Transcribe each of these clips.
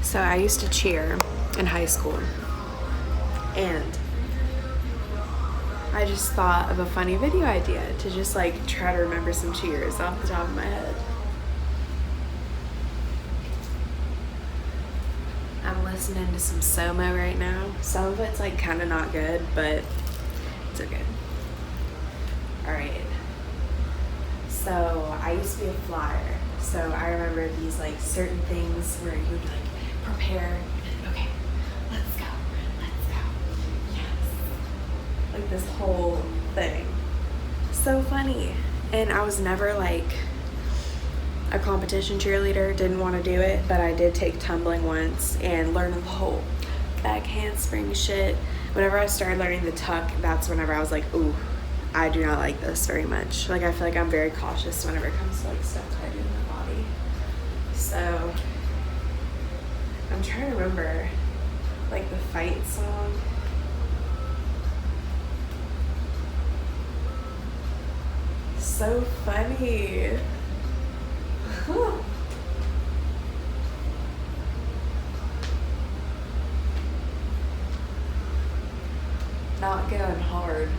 So I used to cheer in high school, and I just thought of a funny video idea to just like try to remember some cheers off the top of my head. I'm listening to some Somo right now. Some of it's like kind of not good, but it's okay. Alright. So I used to be a flyer. So I remember these like certain things where you would like prepare. Okay, let's go. Yes. Like this whole thing. So funny. And I was never like a competition cheerleader, didn't want to do it, but I did take tumbling once and learn the whole back handspring shit. Whenever I started learning the tuck, that's whenever I was like, ooh, I do not like this very much. Like I feel like I'm very cautious whenever it comes to like stuff that I do in my body. So I'm trying to remember like the fight song. So funny. Not going hard,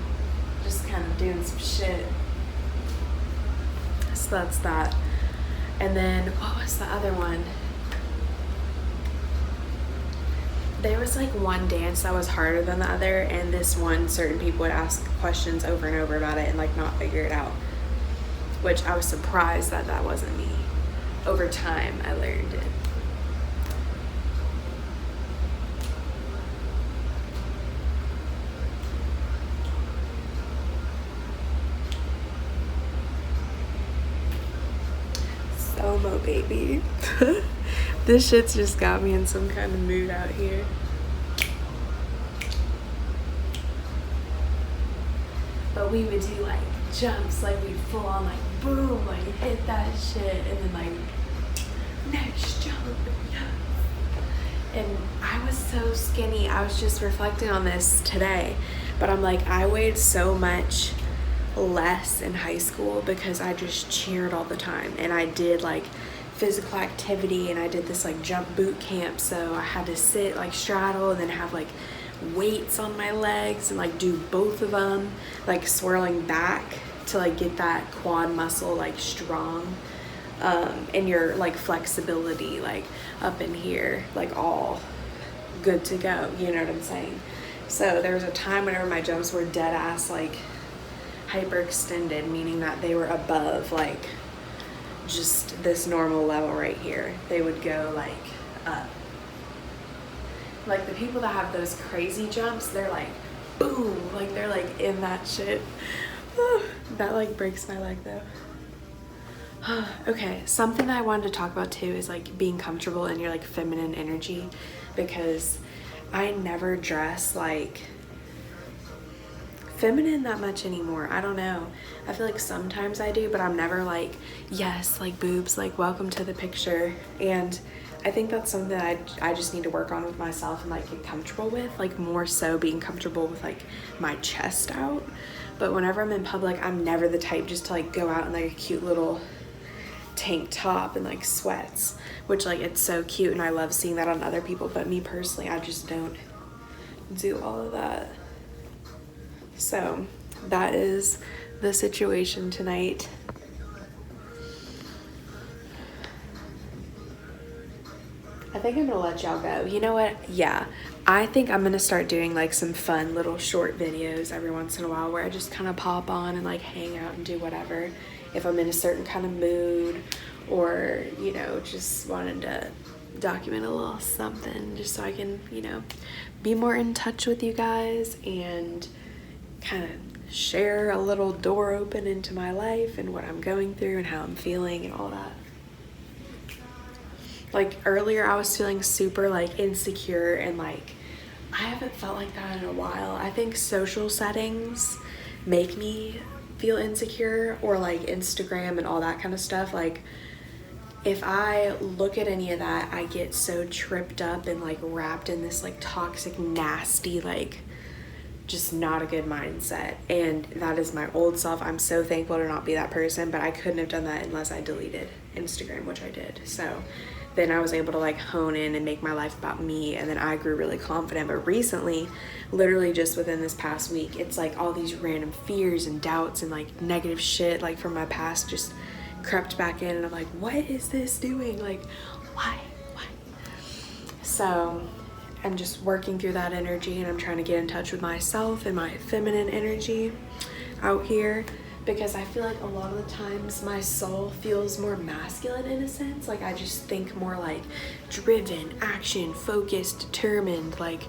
just kind of doing some shit. So that's that. And then what was the other one? There was like one dance that was harder than the other, and this one certain people would ask questions over and over about it and like not figure it out, which I was surprised that that wasn't me. Over time I learned it. Somo, baby. This shit's just got me in some kind of mood out here. But we would do like jumps, like we full on like boom, like hit that shit, and then like next jump, yes. And I was so skinny. I was just reflecting on this today, but I'm like, I weighed so much less in high school because I just cheered all the time, and I did like physical activity, and I did this like jump boot camp, so I had to sit like straddle and then have like weights on my legs and like do both of them, like swirling back to like get that quad muscle like strong, and your like flexibility like up in here like all good to go, you know what I'm saying? So there was a time whenever my jumps were dead ass like hyperextended, meaning that they were above like just this normal level right here. They would go like up. Like the people that have those crazy jumps, they're like boom, like they're like in that shit. That like breaks my leg though. Okay, something that I wanted to talk about too is like being comfortable in your like feminine energy, because I never dress like feminine that much anymore. I don't know. I feel like sometimes I do, but I'm never like, yes, like boobs, like welcome to the picture. And I think that's something that I just need to work on with myself and like get comfortable with, like more so being comfortable with like my chest out. But whenever I'm in public, I'm never the type just to like go out in like a cute little tank top and like sweats, which like it's so cute and I love seeing that on other people, but me personally, I just don't do all of that. So that is the situation tonight. I think I'm gonna let y'all go. You know what? Yeah, I think I'm gonna start doing like some fun little short videos every once in a while where I just kind of pop on and like hang out and do whatever if I'm in a certain kind of mood, or you know, just wanted to document a little something just so I can, you know, be more in touch with you guys and kind of share a little door open into my life and what I'm going through and how I'm feeling and all that. Like earlier I was feeling super like insecure, and like I haven't felt like that in a while. I think social settings make me feel insecure, or like Instagram and all that kind of stuff. Like if I look at any of that, I get so tripped up and like wrapped in this like toxic, nasty, like just not a good mindset. And that is my old self. I'm so thankful to not be that person, but I couldn't have done that unless I deleted Instagram, which I did. So then I was able to like hone in and make my life about me, and then I grew really confident. But recently, literally just within this past week, it's like all these random fears and doubts and like negative shit like from my past just crept back in, and I'm like, what is this doing? Like, why? So I'm just working through that energy, and I'm trying to get in touch with myself and my feminine energy out here, because I feel like a lot of the times my soul feels more masculine in a sense. Like I just think more like driven, action, focused, determined. Like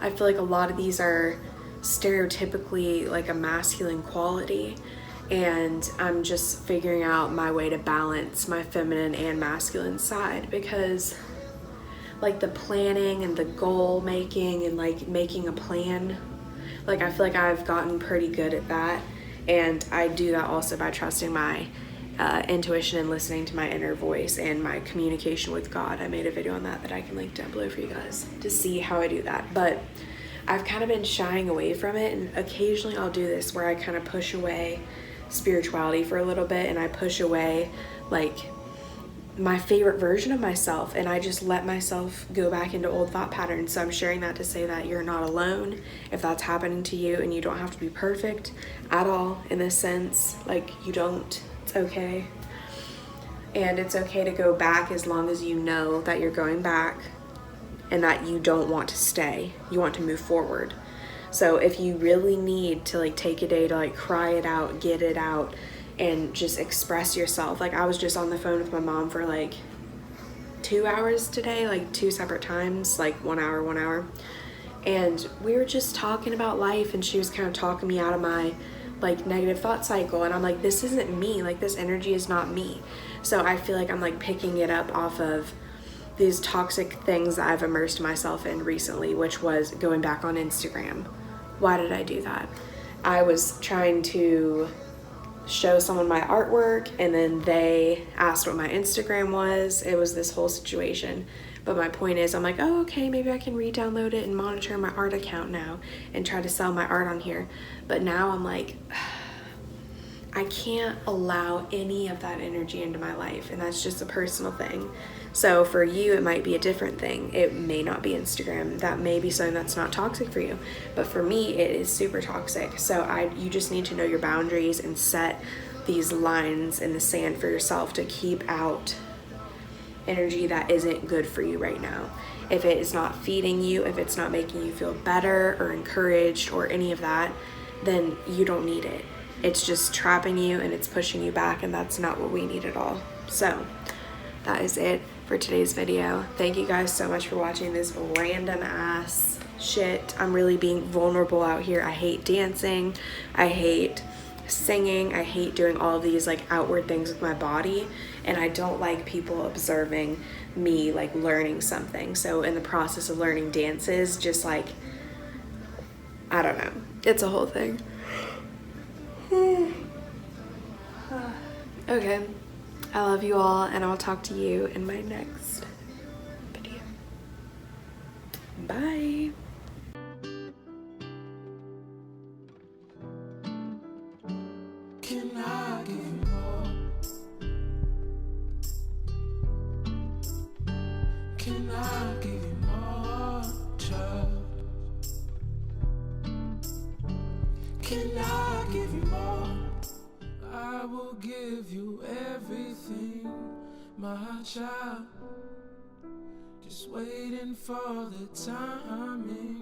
I feel like a lot of these are stereotypically like a masculine quality, and I'm just figuring out my way to balance my feminine and masculine side, because like the planning and the goal making and like making a plan, like I feel like I've gotten pretty good at that. And I do that also by trusting my intuition and listening to my inner voice and my communication with God. I made a video on that I can link down below for you guys to see how I do that. But I've kind of been shying away from it, and occasionally I'll do this where I kind of push away spirituality for a little bit, and I push away like my favorite version of myself, and I just let myself go back into old thought patterns. So I'm sharing that to say that you're not alone if that's happening to you, and you don't have to be perfect at all in this sense. Like you don't, it's okay. And it's okay to go back as long as you know that you're going back and that you don't want to stay. You want to move forward. So if you really need to like take a day to like cry it out, get it out, and just express yourself. Like I was just on the phone with my mom for like 2 hours today, like 2 separate times, like 1 hour. And we were just talking about life, and she was kind of talking me out of my like negative thought cycle. And I'm like, this isn't me. Like this energy is not me. So I feel like I'm like picking it up off of these toxic things that I've immersed myself in recently, which was going back on Instagram. Why did I do that? I was trying to show someone my artwork, and then they asked what my Instagram was. It was this whole situation. But my point is, I'm like, oh, okay, maybe I can re-download it and monitor my art account now and try to sell my art on here. But now I'm like, I can't allow any of that energy into my life, and that's just a personal thing. So for you, it might be a different thing. It may not be Instagram. That may be something that's not toxic for you. But for me, it is super toxic. So you just need to know your boundaries and set these lines in the sand for yourself to keep out energy that isn't good for you right now. If it is not feeding you, if it's not making you feel better or encouraged or any of that, then you don't need it. It's just trapping you and it's pushing you back, and that's not what we need at all. So that is it for today's video. Thank you guys so much for watching this random ass shit. I'm really being vulnerable out here. I hate dancing. I hate singing. I hate doing all of these like outward things with my body, and I don't like people observing me like learning something. So in the process of learning dances, just like, I don't know. It's a whole thing. Okay. I love you all, and I'll talk to you in my next video. Bye. Can I give you more? Can I give you more, child? Can I give you more? I will give you everything, my child. Just waiting for the timing.